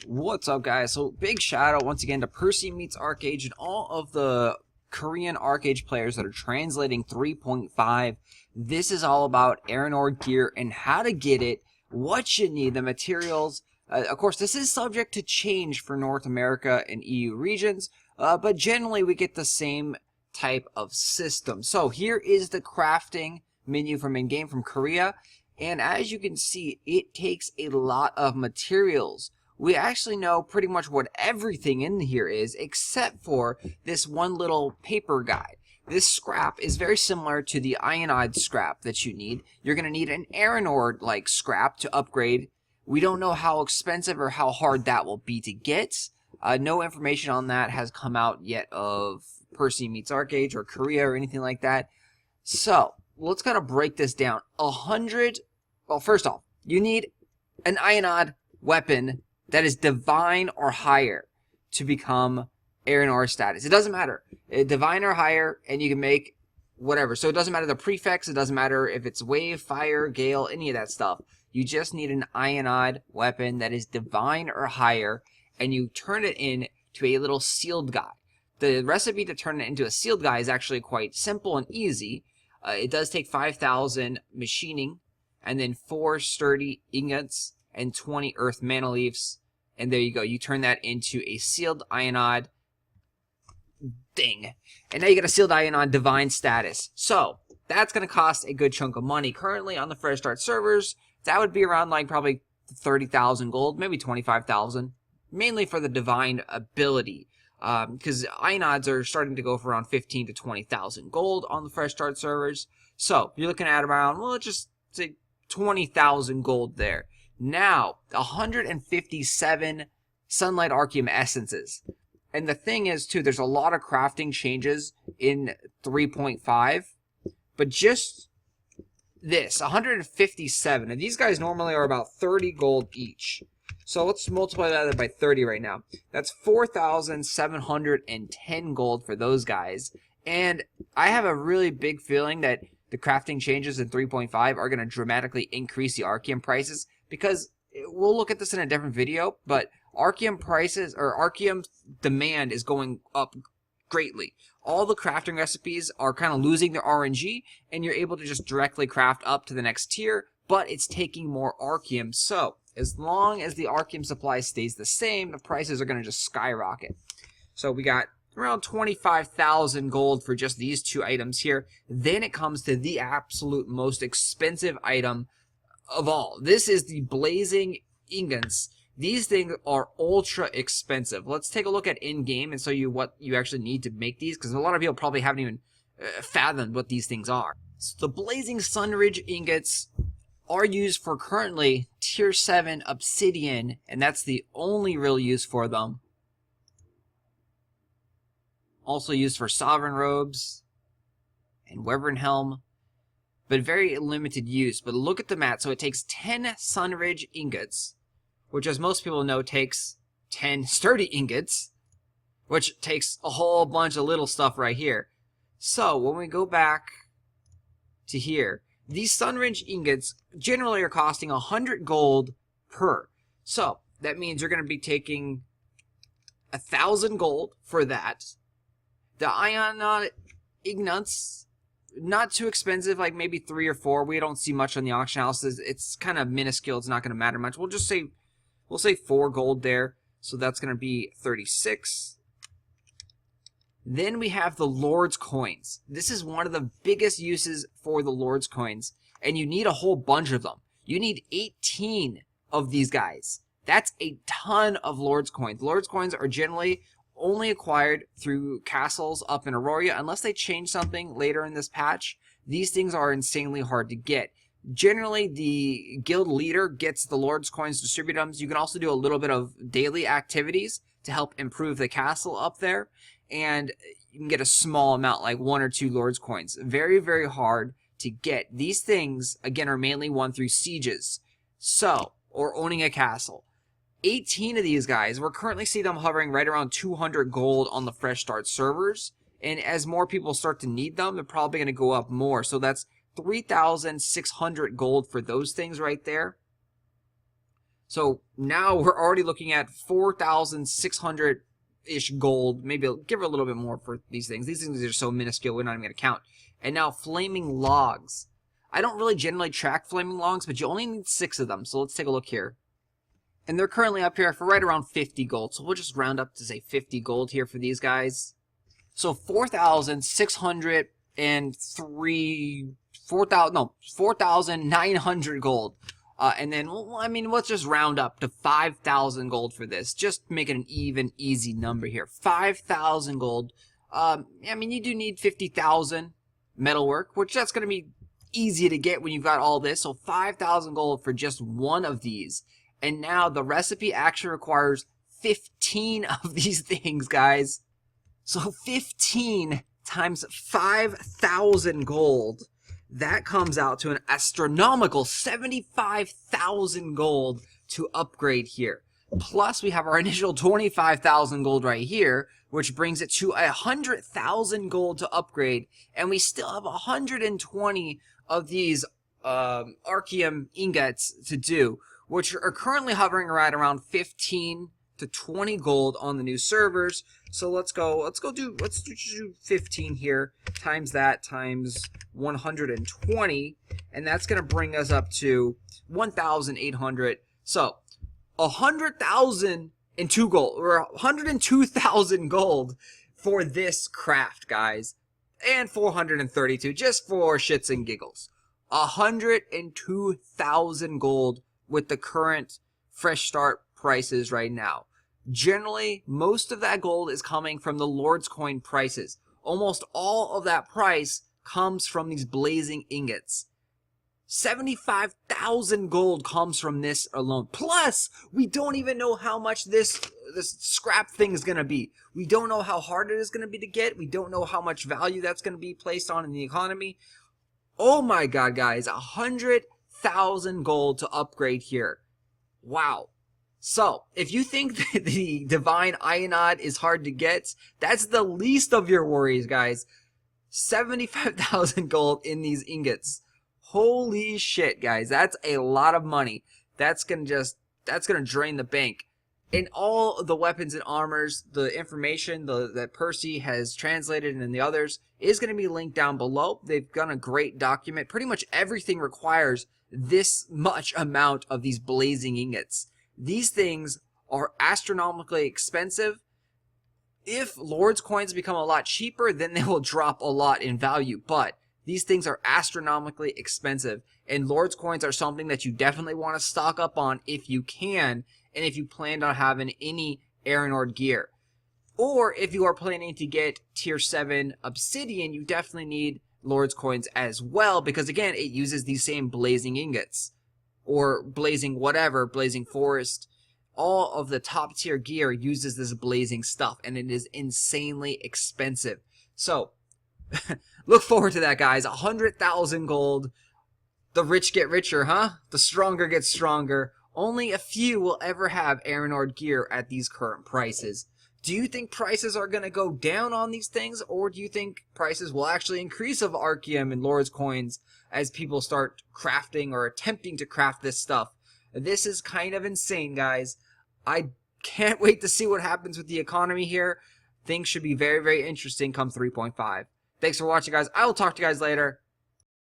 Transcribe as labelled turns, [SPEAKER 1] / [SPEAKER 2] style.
[SPEAKER 1] What's up, guys? So big shout out once again to Percy Meets Archeage and all of the Korean Archeage players that are translating 3.5. This is all about Erenor gear and how to get it, what you need, the materials. Of course, this is subject to change for North America and EU regions, but generally we get the same type of system. So here is the crafting menu from in-game from Korea, and as you can see, it takes a lot of materials. We actually know pretty much what everything in here is, except for this one little paper guide. This scrap is very similar to the Ayanad scrap that you need. You're going to need an Erenor-like scrap to upgrade. We don't know how expensive or how hard that will be to get. No information on that has come out yet of Percy Meets Archeage or Korea or anything like that. So, let's kind of break this down. Well, first off, you need an Ayanad weapon that is divine or higher to become Erenor status. It doesn't matter. Divine or higher, and you can make whatever. So it doesn't matter the prefix. It doesn't matter if it's wave, fire, gale, any of that stuff. You just need an Ayanad weapon that is divine or higher, and you turn it into a little sealed guy. The recipe to turn it into a sealed guy is actually quite simple and easy. It does take 5,000 machining, and then 4 sturdy ingots, and 20 earth mana leaves, and there you go. You turn that into a sealed Ayanad thing, and now you get a sealed Ayanad divine status. So that's going to cost a good chunk of money. Currently on the fresh start servers, that would be around like probably 30,000 gold, maybe 25,000, mainly for the divine ability, because Ayanads are starting to go for around 15 to 20,000 gold on the fresh start servers. So you're looking at around, well, let's just say 20,000 gold there. Now, 157 Sunlight Archeum Essences. And the thing is, too, there's a lot of crafting changes in 3.5. But just this, 157. And these guys normally are about 30 gold each. So let's multiply that by 30 right now. That's 4,710 gold for those guys. And I have a really big feeling that the crafting changes in 3.5 are going to dramatically increase the Archeum prices, because we'll look at this in a different video, but Archeum prices, or Archeum demand, is going up greatly. All the crafting recipes are kind of losing their RNG, and you're able to just directly craft up to the next tier, but it's taking more Archeum. So as long as the Archeum supply stays the same, the prices are going to just skyrocket. So we got around 25,000 gold for just these two items here. Then it comes to the absolute most expensive item of all. This is the Blazing Ingots. These things are ultra expensive. Let's take a look at in-game and show you what you actually need to make these, because a lot of people probably haven't even fathomed what these things are. So the Blazing Sunridge Ingots are used for currently tier 7 obsidian, and that's the only real use for them. Also used for Sovereign Robes and Wyvern Helm, but very limited use. But look at the mat. So it takes 10 Sunridge Ingots, which, as most people know, takes 10 sturdy ingots, which takes a whole bunch of little stuff right here. So when we go back to here, these Sunridge Ingots generally are costing 100 gold per. So that means you're going to be taking 1,000 gold for that. The Ayanad Ingots, not too expensive, like maybe 3 or 4. We don't see much on the auction houses. It's kind of minuscule. It's not going to matter much. We'll say 4 gold there. So that's going to be 36. Then we have the Lord's Coins. This is one of the biggest uses for the Lord's Coins, and you need a whole bunch of them. You need 18 of these guys. That's a ton of Lord's Coins. Lord's Coins are generally only acquired through castles up in Aurora, unless they change something later in this patch. These things are insanely hard to get. Generally, the guild leader gets the Lord's Coins, distribute them. You can also do a little bit of daily activities to help improve the castle up there, and you can get a small amount, like 1 or 2 Lord's Coins. Very, very hard to get. These things, again, are mainly won through sieges, or owning a castle. 18 of these guys, we're currently seeing them hovering right around 200 gold on the fresh start servers, and as more people start to need them, they're probably going to go up more. So that's 3,600 gold for those things right there. So now we're already looking at 4,600-ish gold. Maybe I'll give her a little bit more for these things. These things are so minuscule, we're not even going to count. And now flaming logs. I don't really generally track flaming logs, but you only need 6 of them. So let's take a look here. And they're currently up here for right around 50 gold. So we'll just round up to say 50 gold here for these guys. So 4,900 gold. And then, well, I mean, let's just round up to 5,000 gold for this. Just make it an even, easy number here. 5,000 gold. I mean, you do need 50,000 metalwork, which that's going to be easy to get when you've got all this. So 5,000 gold for just one of these. And now the recipe actually requires 15 of these things, guys. So 15 times 5,000 gold. That comes out to an astronomical 75,000 gold to upgrade here. Plus, we have our initial 25,000 gold right here, which brings it to 100,000 gold to upgrade. And we still have 120 of these Archeum Ingots to do, which are currently hovering right around 15 to 20 gold on the new servers. So let's do 15 here, times that, times 120, and that's going to bring us up to 1,800. So 100,002 gold, or 102,000 gold for this craft, guys, and 432 just for shits and giggles. 102,000 gold with the current fresh start prices right now. Generally, most of that gold is coming from the Lord's Coin prices. Almost all of that price comes from these blazing ingots. 75,000 gold comes from this alone. Plus, we don't even know how much this scrap thing is going to be. We don't know how hard it is going to be to get. We don't know how much value that's going to be placed on in the economy. Oh my god, guys, 100,000 gold to upgrade here. Wow. So, if you think that the Divine Ayanad is hard to get, that's the least of your worries, guys. 75,000 gold in these ingots. Holy shit, guys. That's a lot of money. That's gonna drain the bank. In all the weapons and armors, the information that Percy has translated and the others is going to be linked down below. They've done a great document. Pretty much everything requires this much amount of these blazing ingots. These things are astronomically expensive. If Lord's coins become a lot cheaper, then they will drop a lot in value. But these things are astronomically expensive, and Lord's coins are something that you definitely want to stock up on if you can, and if you plan on having any Erenor gear. Or if you are planning to get tier 7 obsidian, you definitely need Lord's coins as well, because again, it uses these same blazing ingots. Or blazing whatever, blazing forest. All of the top tier gear uses this blazing stuff, and it is insanely expensive. So, look forward to that, guys. 100,000 gold. The rich get richer, huh? The stronger get stronger. Only a few will ever have Erenor gear at these current prices. Do you think prices are going to go down on these things, or do you think prices will actually increase of Archeum and Lord's coins as people start crafting or attempting to craft this stuff? This is kind of insane, guys. I can't wait to see what happens with the economy here. Things should be very, very interesting come 3.5. Thanks for watching, guys. I will talk to you guys later.